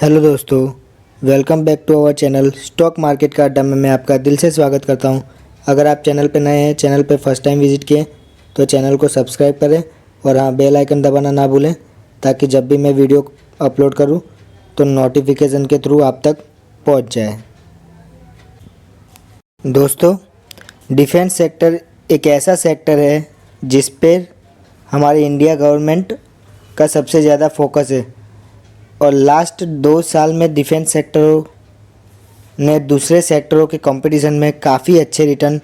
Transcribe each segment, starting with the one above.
Hello दोस्तों, welcome back to our channel stock market का अड्डा में मैं आपका दिल से स्वागत करता हूं। अगर आप चैनल पर नए हैं, चैनल पर फर्स्ट टाइम विजिट किए तो चैनल को सब्सक्राइब करें और हाँ, बेल आइकन दबाना ना भूलें ताकि जब भी मैं वीडियो अपलोड करूं तो नोटिफिकेशन के थ्रू आप तक पहुंच जाए। दोस्तों, डिफेंस सेक्टर एक ऐसा सेक्टर है जिस पर हमारी इंडिया गवर्नमेंट का सबसे ज़्यादा फोकस है और लास्ट 2 साल में डिफेंस सेक्टरों ने दूसरे सेक्टरों के कंपटीशन में काफ़ी अच्छे रिटर्न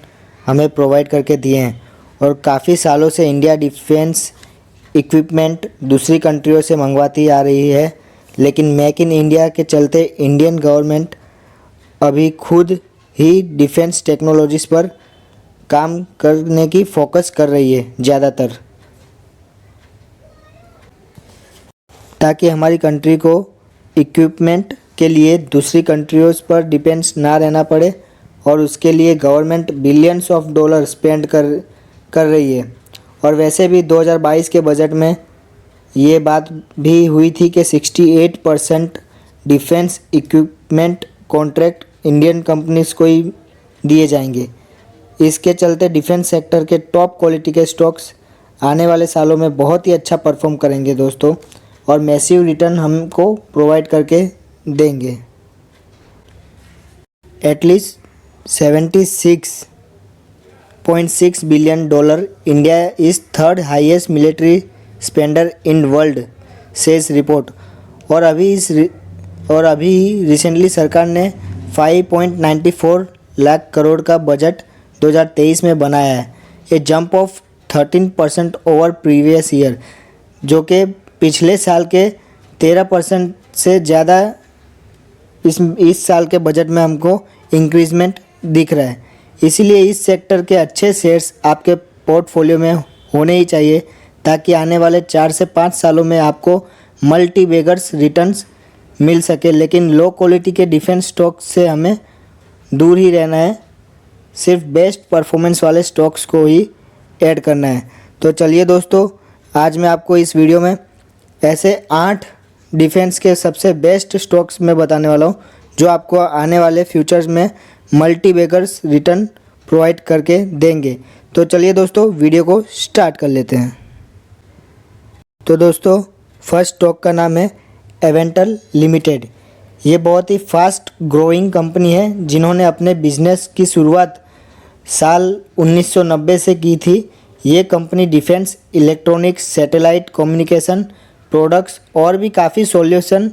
हमें प्रोवाइड करके दिए हैं और काफ़ी सालों से इंडिया डिफेंस इक्विपमेंट दूसरी कंट्रियों से मंगवाती आ रही है, लेकिन मेक इन इंडिया के चलते इंडियन गवर्नमेंट अभी खुद ही डिफेंस टेक्नोलॉजीज़ पर काम करने की फोकस कर रही है ज़्यादातर, ताकि हमारी कंट्री को इक्विपमेंट के लिए दूसरी कंट्रियों पर डिपेंड्स ना रहना पड़े और उसके लिए government billions of dollar spend कर रही है। और वैसे भी 2022 के बजट में ये बात भी हुई थी कि 68% defence equipment contract Indian companies को ही दिए जाएंगे। इसके चलते डिफेंस सेक्टर के टॉप क्वालिटी के स्टॉक्स आने वाले सालों में बहुत ही अच्छा परफॉर्म करेंगे दोस्तों, और मैसिव रिटर्न हमको प्रोवाइड करके देंगे। At least $76.6 billion India is third highest military spender in world, says report. और अभी रिसेंटली सरकार ने 5.94 लाख करोड़ का बजट 2023 में बनाया है, a jump of 13% over previous year, जो कि पिछले साल के 13% से ज़्यादा इस साल के बजट में हमको इंक्रीजमेंट दिख रहा है। इसीलिए इस सेक्टर के अच्छे शेयर्स आपके पोर्टफोलियो में होने ही चाहिए ताकि आने वाले 4 से 5 सालों में आपको मल्टी बैगर्स रिटर्न्स मिल सके। लेकिन लो क्वालिटी के डिफेंस स्टॉक्स से हमें दूर ही रहना है, सिर्फ बेस्ट परफॉर्मेंस वाले स्टॉक्स को ही ऐड करना है। तो चलिए दोस्तों, आज मैं आपको इस वीडियो में ऐसे 8 डिफेंस के सबसे बेस्ट स्टॉक्स में बताने वाला हूँ जो आपको आने वाले फ्यूचर्स में मल्टी बैगर्स रिटर्न प्रोवाइड करके देंगे। तो चलिए दोस्तों, वीडियो को स्टार्ट कर लेते हैं। तो दोस्तों, फर्स्ट स्टॉक का नाम है एवेंटल लिमिटेड। ये बहुत ही फास्ट ग्रोइंग कंपनी है जिन्होंने अपने बिजनेस की शुरुआत साल 1990 से की थी। ये company defence, electronics, satellite communication products और भी काफ़ी सॉल्यूशन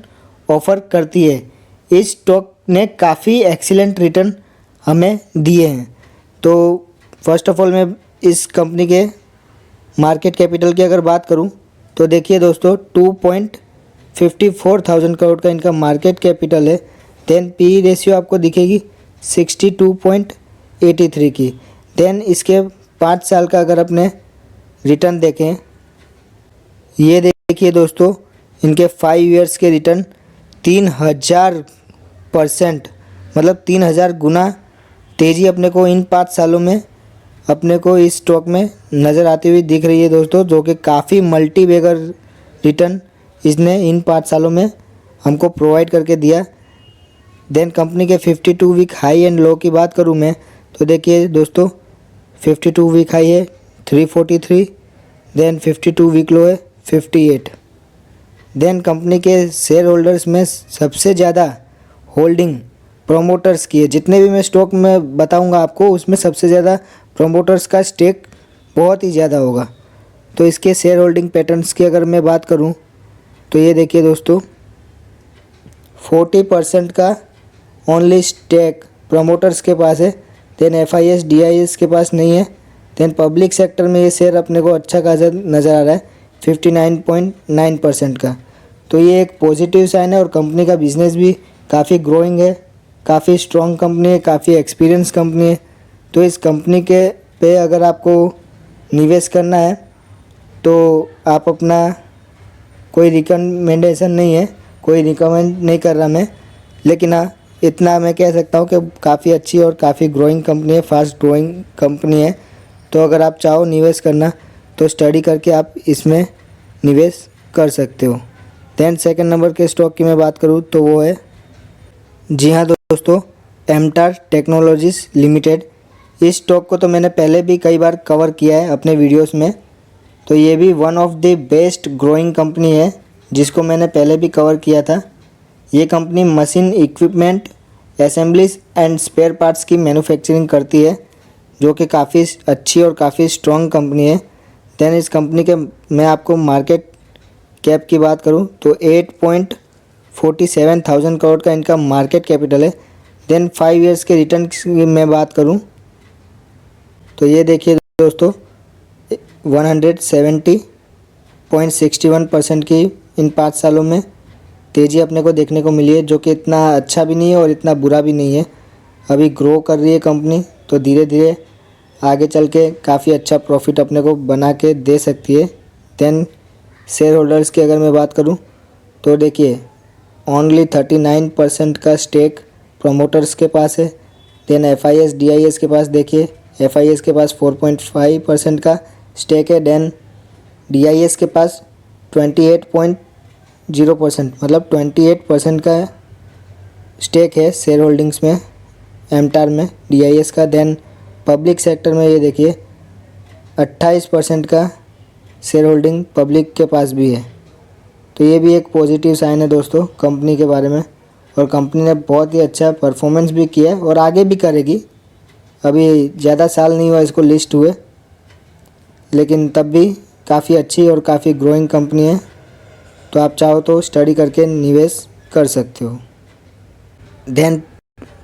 ऑफ़र करती है। इस स्टॉक ने काफ़ी एक्सीलेंट रिटर्न हमें दिए हैं। तो फर्स्ट ऑफ ऑल मैं इस कंपनी के मार्केट कैपिटल की अगर बात करूं तो देखिए दोस्तों, 2.54 थाउजेंड करोड़ का इनका मार्केट कैपिटल है। देन पी रेशियो आपको दिखेगी 62.83 की। देन इसके 5 साल का अगर अपने रिटर्न देखें, ये देखिए दोस्तों, इनके 5 ईयर्स के रिटर्न 3000%, मतलब 3000 गुना तेज़ी अपने को इन 5 सालों में अपने को इस स्टॉक में नज़र आती हुई दिख रही है दोस्तों, जो कि काफ़ी मल्टी बैगर रिटर्न इसने इन 5 सालों में हमको प्रोवाइड करके दिया। देन कंपनी के 52 वीक हाई एंड लो की बात करूं मैं तो देखिए दोस्तों, 52 वीक हाई है 343, देन 52 वीक लो है 58। देन कंपनी के शेयर होल्डर्स में सबसे ज़्यादा होल्डिंग प्रोमोटर्स की है। जितने भी मैं स्टॉक में बताऊंगा आपको, उसमें सबसे ज़्यादा प्रोमोटर्स का स्टेक बहुत ही ज़्यादा होगा। तो इसके शेयर होल्डिंग पैटर्न्स की अगर मैं बात करूं तो ये देखिए दोस्तों, 40% का ओनली स्टेक प्रोमोटर्स के पास है। देन FIS DIS के पास नहीं है। देन पब्लिक सेक्टर में ये शेयर अपने को अच्छा खासा नज़र आ रहा है 59.9% का। तो ये एक पॉजिटिव साइन है और कंपनी का बिजनेस भी काफ़ी ग्रोइंग है, काफ़ी स्ट्रॉन्ग कंपनी है, काफ़ी एक्सपीरियंस कंपनी है। तो इस कंपनी के पे अगर आपको निवेश करना है तो आप अपना कोई रिकमेंडेशन नहीं है, कोई रिकमेंड नहीं कर रहा मैं, लेकिन हाँ, इतना मैं कह सकता हूँ कि काफ़ी अच्छी और काफ़ी ग्रोइंग कंपनी है, फास्ट ग्रोइंग कंपनी है। तो अगर आप चाहो निवेश करना तो स्टडी करके आप इसमें निवेश कर सकते हो। देन सेकंड नंबर के स्टॉक की मैं बात करूँ तो वो है, जी हाँ दोस्तों, एमटार टेक्नोलॉजीज लिमिटेड। इस स्टॉक को तो मैंने पहले भी कई बार कवर किया है अपने वीडियोस में। तो ये भी one of the best growing company है जिसको मैंने पहले भी कवर किया था। ये company machine equipment, assemblies and spare parts की मैन्युफैक्चरिंग करती है, जो कि काफ़ी अच्छी और काफ़ी स्ट्रॉन्ग कंपनी है। देन इस कंपनी के मैं आपको मार्केट कैप की बात करूं तो 8.47 करोड़ का इनका मार्केट कैपिटल है। देन 5 इयर्स के रिटर्न की मैं बात करूं तो ये देखिए दोस्तों, 170.61% की इन 5 सालों में तेज़ी अपने को देखने को मिली है, जो कि इतना अच्छा भी नहीं है और इतना बुरा भी नहीं है। अभी ग्रो कर रही है कंपनी, तो धीरे धीरे आगे चल के काफ़ी अच्छा प्रॉफिट अपने को बना के दे सकती है। देन शेयर होल्डर्स की अगर मैं बात करूं तो देखिए, ओनली 39% का स्टेक प्रमोटर्स के पास है। देन FIS DIS के पास देखिए, FIS के पास 4.5% का स्टेक है। देन DIS के पास 28.0% मतलब 28% का स्टेक है शेयर होल्डिंग्स में, एमटार में DIS का। देन पब्लिक सेक्टर में ये देखिए 28% का शेयर होल्डिंग पब्लिक के पास भी है। तो ये भी एक पॉजिटिव साइन है दोस्तों कंपनी के बारे में, और कंपनी ने बहुत ही अच्छा परफॉर्मेंस भी किया है और आगे भी करेगी। अभी ज़्यादा साल नहीं हुआ इसको लिस्ट हुए, लेकिन तब भी काफ़ी अच्छी और काफ़ी ग्रोइंग कंपनी है। तो आप चाहो तो स्टडी करके निवेश कर सकते हो। देन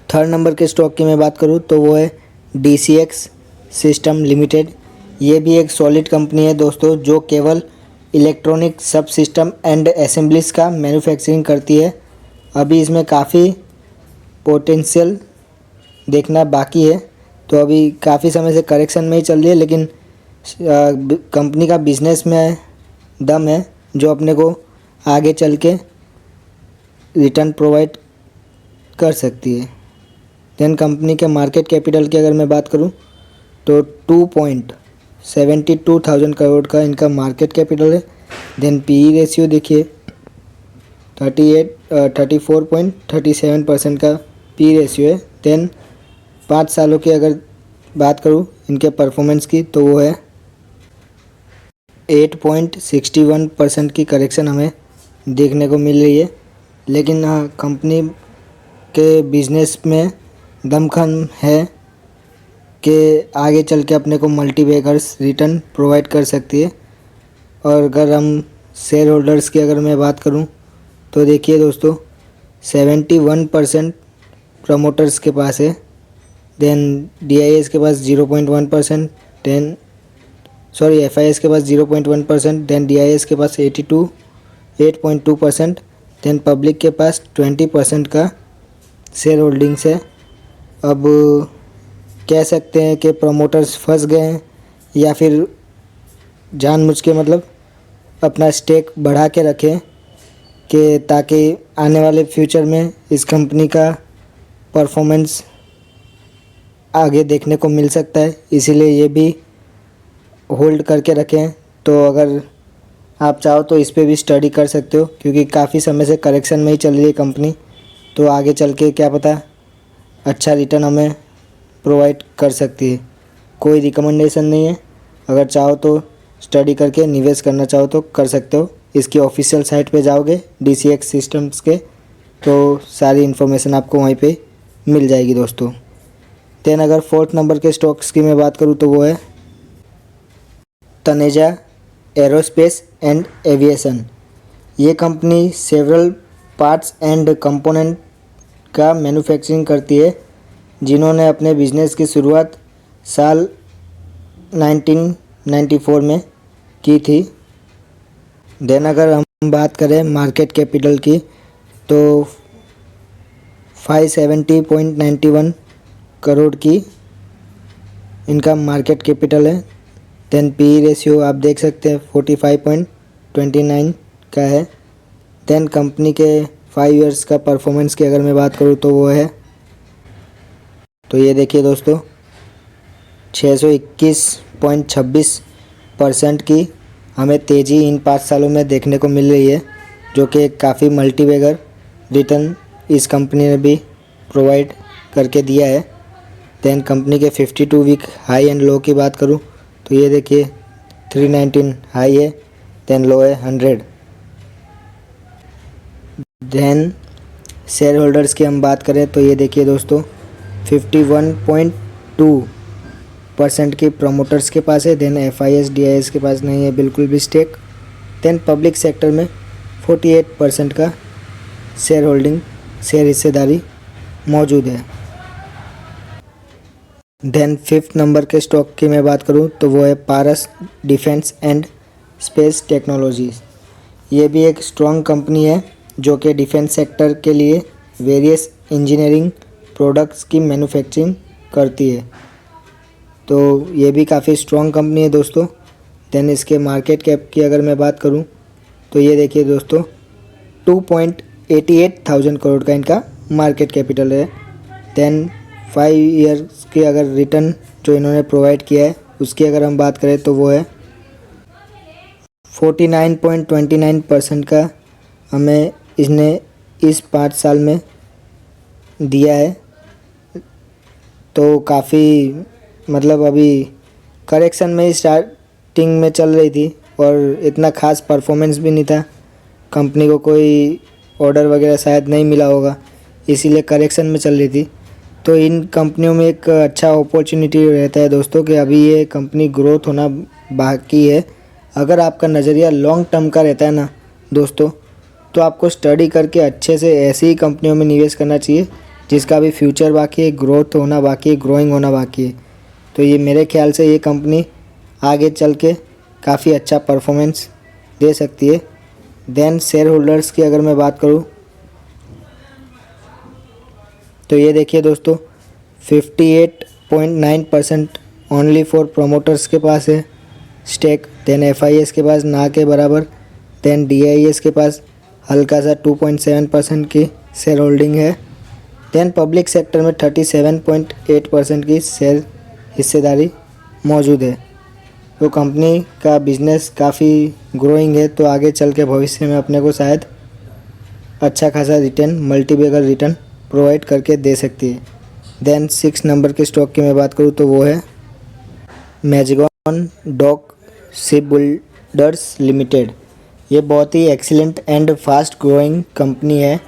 थर्ड नंबर के स्टॉक की मैं बात करूँ तो वो है DCX सिस्टम लिमिटेड। ये भी एक सॉलिड कंपनी है दोस्तों, जो केवल इलेक्ट्रॉनिक सब सिस्टम एंड असेंबलीज का मैन्युफैक्चरिंग करती है। अभी इसमें काफ़ी पोटेंशियल देखना बाकी है, तो अभी काफ़ी समय से करेक्शन में ही चल रही है, लेकिन कंपनी का बिजनेस में दम है जो अपने को आगे चल के रिटर्न प्रोवाइड कर सकती है। देन कंपनी के मार्केट कैपिटल की अगर मैं बात करूं तो 2.72 करोड़ का इनका मार्केट कैपिटल है। देन PE रेशियो देखिए 34.37% का PE रेशियो है। देन 5 सालों की अगर बात करूं इनके परफॉर्मेंस की तो वो है 8.61% की करेक्शन हमें देखने को मिल रही है। लेकिन कंपनी के बिजनेस में दमखम है कि आगे चल के अपने को मल्टीबैगर्स रिटर्न प्रोवाइड कर सकती है। और अगर हम शेयर होल्डर्स की अगर मैं बात करूं तो देखिए दोस्तों, 71% प्रमोटर्स के पास है। देन DIS के पास 0.1%, FIS के पास 0.1%, देन DIS के पास 8.2%, देन पब्लिक के पास 20% का शेयर होल्डिंग्स है। अब कह सकते हैं कि प्रमोटर्स फंस गए हैं या फिर जानबूझ के मतलब अपना स्टेक बढ़ा के रखें कि ताकि आने वाले फ्यूचर में इस कंपनी का परफॉर्मेंस आगे देखने को मिल सकता है, इसीलिए ये भी होल्ड करके रखें। तो अगर आप चाहो तो इस पे भी स्टडी कर सकते हो, क्योंकि काफ़ी समय से करेक्शन में ही चल रही है कंपनी, तो आगे चल के क्या पता अच्छा रिटर्न हमें प्रोवाइड कर सकती है। कोई रिकमेंडेशन नहीं है, अगर चाहो तो स्टडी करके निवेश करना चाहो तो कर सकते हो। इसकी ऑफिशियल साइट पे जाओगे DCX सिस्टम्स के, तो सारी इन्फॉर्मेशन आपको वहीं पे मिल जाएगी दोस्तों। देन अगर फोर्थ नंबर के स्टॉक्स की मैं बात करूँ तो वो है तनेजा एरोस्पेस एंड एविएशन। ये company several parts and component का मैन्युफैक्चरिंग करती है, जिन्होंने अपने बिजनेस की शुरुआत साल 1994 में की थी। देन अगर हम बात करें मार्केट कैपिटल की तो 570.91 करोड़ की इनका मार्केट कैपिटल है। देन PE रेशियो आप देख सकते हैं 45.29 का है। देन कंपनी के 5 इयर्स का परफॉर्मेंस की अगर मैं बात करूँ तो वो है, तो ये देखिए दोस्तों 621.26% की हमें तेज़ी इन 5 सालों में देखने को मिल रही है। जो कि काफ़ी मल्टीबैगर रिटर्न इस कंपनी ने भी प्रोवाइड करके दिया है। देन कंपनी के 52 वीक हाई एंड लो की बात करूं तो ये देखिए 319 हाई है, देन लो है 100। देन शेयर होल्डर्स की हम बात करें तो ये देखिए दोस्तों 51.2% की प्रमोटर्स के पास है। देन FIS DIS के पास नहीं है बिल्कुल भी स्टेक। देन पब्लिक सेक्टर में 48% का शेयर होल्डिंग, शेयर हिस्सेदारी मौजूद है। देन 5th नंबर के स्टॉक की मैं बात करूं तो वो है पारस डिफेंस एंड स्पेस टेक्नोलॉजीज़। ये भी एक स्ट्रॉन्ग कंपनी है जो कि डिफेंस सेक्टर के लिए वेरियस इंजीनियरिंग प्रोडक्ट्स की मैन्युफैक्चरिंग करती है, तो ये भी काफ़ी स्ट्रॉन्ग कंपनी है दोस्तों। देन इसके मार्केट कैप की अगर मैं बात करूं तो ये देखिए दोस्तों 2.88 थाउजेंड करोड़ का इनका मार्केट कैपिटल है। देन 5 ईयर्स के अगर रिटर्न जो इन्होंने प्रोवाइड किया है उसकी अगर हम बात करें तो वो है 49.29% का हमें इसने इस 5 साल में दिया है। तो काफ़ी मतलब अभी करेक्शन में ही स्टार्टिंग में चल रही थी और इतना खास परफॉर्मेंस भी नहीं था, कंपनी को कोई ऑर्डर वगैरह शायद नहीं मिला होगा, इसीलिए करेक्शन में चल रही थी। तो इन कंपनियों में एक अच्छा अपॉर्चुनिटी रहता है दोस्तों कि अभी ये कंपनी ग्रोथ होना बाकी है। अगर आपका नज़रिया लॉन्ग टर्म का रहता है ना दोस्तों, तो आपको स्टडी करके अच्छे से ऐसी ही कंपनियों में निवेश करना चाहिए जिसका भी फ्यूचर बाकी है, ग्रोथ होना बाकी है, ग्रोइंग होना बाकी है। तो ये मेरे ख्याल से ये कंपनी आगे चल के काफ़ी अच्छा परफॉर्मेंस दे सकती है। देन शेयर होल्डर्स की अगर मैं बात करूँ तो ये देखिए दोस्तों 58.9% ओनली फॉर प्रोमोटर्स के पास है स्टेक। देन FIS के पास ना के बराबर। देन DIS के पास हल्का सा 2.7% की शेयर होल्डिंग है। देन पब्लिक सेक्टर में 37.8% की शेयर हिस्सेदारी मौजूद है। तो कंपनी का बिजनेस काफ़ी ग्रोइंग है, तो आगे चल के भविष्य में अपने को शायद अच्छा खासा रिटर्न, मल्टीबैगर रिटर्न प्रोवाइड करके दे सकती है। देन 6 नंबर के स्टॉक की मैं बात करूँ तो वो है Mazagon dock ship builders limited. ये बहुत ही excellent and fast growing company है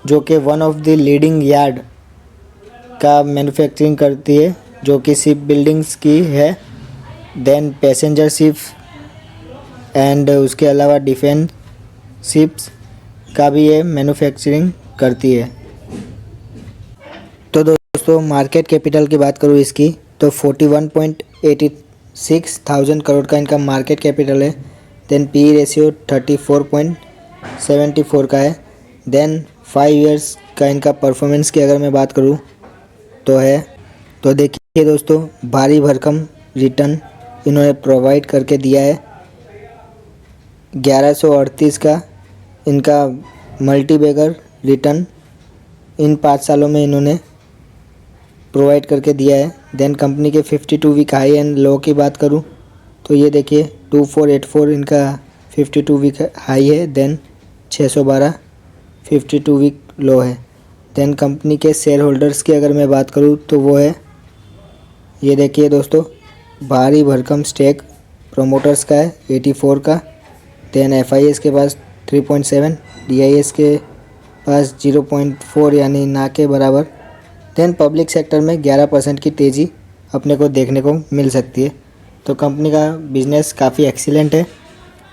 जो कि one of the leading yard का मैन्युफैक्चरिंग करती है जो कि शिप बिल्डिंग्स की है। देन पैसेंजर शिप एंड उसके अलावा डिफेंस शिप्स का भी ये मैन्युफैक्चरिंग करती है। तो दोस्तों मार्केट कैपिटल की बात करूँ इसकी तो 41.86 थाउजेंड करोड़ का इनका मार्केट कैपिटल है। देन PE रेशियो 34.74 का है। देन 5 इयर्स का इनका परफॉर्मेंस की अगर मैं बात करूँ तो देखिए दोस्तों भारी भरकम रिटर्न इन्होंने प्रोवाइड करके दिया है। 1138 का इनका मल्टीबैगर रिटर्न इन 5 सालों में इन्होंने प्रोवाइड करके दिया है। देन कंपनी के 52 वीक हाई एंड लो की बात करूं तो ये देखिए 2484 इनका 52 वीक हाई है। देन 612 52 वीक लो है। देन कंपनी के शेयर होल्डर्स की अगर मैं बात करूं तो वो है, ये देखिए दोस्तों भारी भरकम स्टेक प्रोमोटर्स का है 84 का। देन FIS के पास 3.7, DIS के पास 0.4 यानी ना के बराबर। देन पब्लिक सेक्टर में 11% की तेज़ी अपने को देखने को मिल सकती है। तो कंपनी का बिजनेस काफ़ी एक्सीलेंट है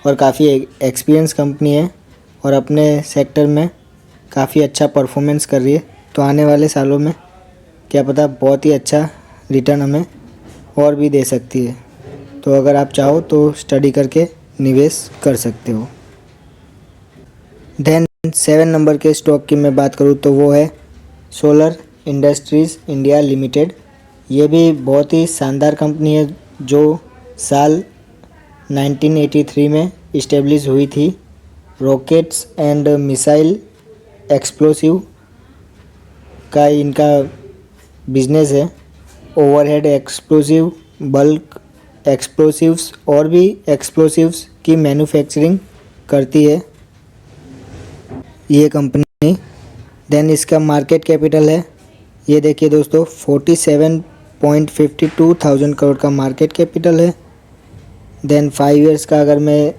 और काफ़ी एक्सपीरियंस कंपनी है और अपने सेक्टर में काफ़ी अच्छा परफॉर्मेंस कर रही है। तो आने वाले सालों में क्या पता बहुत ही अच्छा रिटर्न हमें और भी दे सकती है। तो अगर आप चाहो तो स्टडी करके निवेश कर सकते हो। देन 7 नंबर के स्टॉक की मैं बात करूँ तो वो है सोलर इंडस्ट्रीज़ इंडिया लिमिटेड। ये भी बहुत ही शानदार कंपनी है जो साल 1983 में इस्टेब्लिश हुई थी। रॉकेट्स एंड मिसाइल एक्सप्लोसिव का इनका बिजनेस है। ओवरहेड एक्सप्लोसिव, बल्क एक्सप्लोसिव्स और भी एक्सप्लोसिव्स की मैन्युफैक्चरिंग करती है। ये कंपनी। देन इसका मार्केट कैपिटल है, ये देखिए दोस्तों 47.52 करोड़ का मार्केट कैपिटल है। देन 5 इयर्स का अगर मैं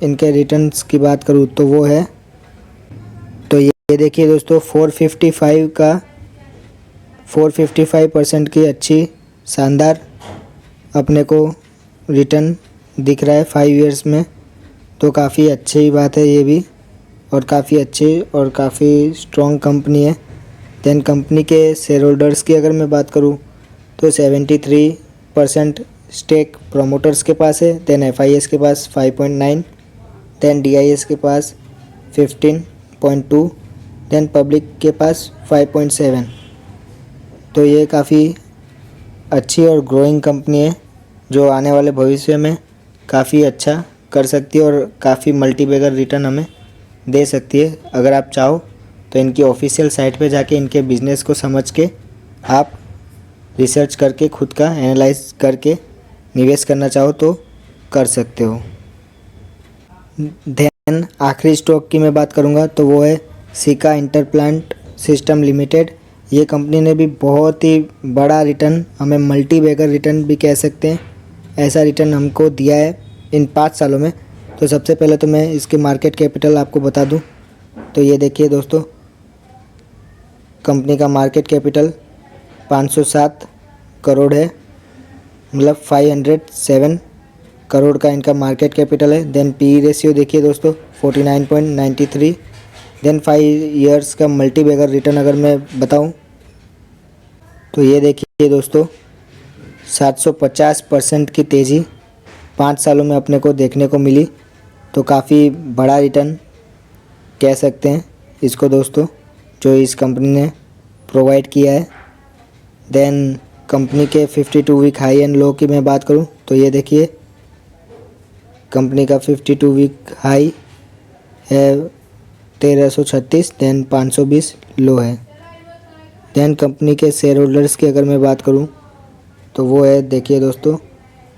इनके रिटर्न्स की बात करूँ तो वो है, तो ये देखिए दोस्तों 455% की अच्छी शानदार अपने को रिटर्न दिख रहा है 5 इयर्स में, तो काफ़ी अच्छी बात है ये भी, और काफ़ी अच्छी और काफ़ी स्ट्रॉन्ग कंपनी है। देन कंपनी के शेयर होल्डर्स की अगर मैं बात करूँ तो 73% स्टेक प्रोमोटर्स के पास है। देन FIS के पास 5.9, देन DIS के पास 15.2, देन पब्लिक के पास 5.7। तो ये काफ़ी अच्छी और ग्रोइंग कंपनी है जो आने वाले भविष्य में काफ़ी अच्छा कर सकती है और काफ़ी मल्टीबैगर रिटर्न हमें दे सकती है। अगर आप चाहो तो इनकी ऑफिशियल साइट पे जाके इनके बिज़नेस को समझ के आप रिसर्च करके खुद का एनालाइज करके निवेश करना चाहो तो कर सकते हो। देन आखिरी स्टॉक की मैं बात करूँगा तो वो है सिका इंटरप्लांट सिस्टम लिमिटेड। ये कंपनी ने भी बहुत ही बड़ा रिटर्न, हमें मल्टीबैगर रिटर्न भी कह सकते हैं, ऐसा रिटर्न हमको दिया है इन 5 सालों में। तो सबसे पहले तो मैं इसके मार्केट कैपिटल आपको बता दूं, तो ये देखिए दोस्तों कंपनी का मार्केट कैपिटल 507 करोड़ है, मतलब 507 करोड़ का इनका मार्केट कैपिटल है। देन PE रेशियो देखिए दोस्तों 49.93। देन 5 इयर्स का मल्टीबैगर रिटर्न अगर मैं बताऊं तो ये देखिए दोस्तों 750% की तेज़ी 5 सालों में अपने को देखने को मिली, तो काफ़ी बड़ा रिटर्न कह सकते हैं इसको दोस्तों जो इस कंपनी ने प्रोवाइड किया है। देन कंपनी के 52 वीक हाई एंड लो की मैं बात करूं तो ये देखिए कंपनी का 52 वीक हाई है 1336, देन 520 लो है। देन कंपनी के शेयर होल्डर्स की अगर मैं बात करूं तो वो है देखिए दोस्तों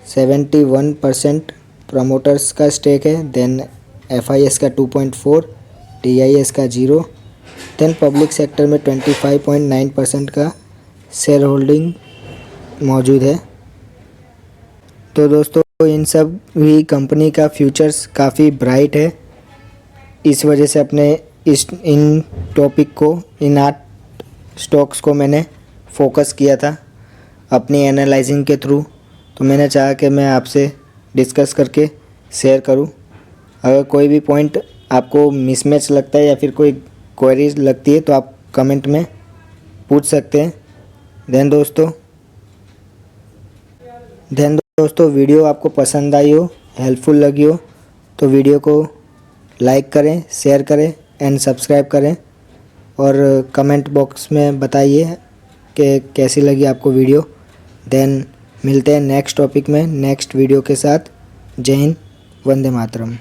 71% प्रमोटर्स का स्टेक है। देन FIS का 2.4, DIS का 0, देन पब्लिक सेक्टर में 25.9% का शेयर होल्डिंग मौजूद है। तो दोस्तों इन सब भी कंपनी का फ्यूचर्स काफ़ी ब्राइट है, इस वजह से अपने इन टॉपिक को, इन 8 स्टॉक्स को मैंने फोकस किया था अपनी एनालाइजिंग के थ्रू। तो मैंने चाहा कि मैं आपसे डिस्कस करके शेयर करूं। अगर कोई भी पॉइंट आपको मिसमैच लगता है या फिर कोई क्वेरीज लगती है तो आप कमेंट में पूछ सकते हैं। देन दोस्तों वीडियो आपको पसंद आई हो, हेल्पफुल लगी हो तो वीडियो को लाइक करें, शेयर करें एंड सब्सक्राइब करें, और कमेंट बॉक्स में बताइए कि कैसी लगी आपको वीडियो। देन मिलते हैं नेक्स्ट टॉपिक में नेक्स्ट वीडियो के साथ। जय हिंद, वंदे मातरम।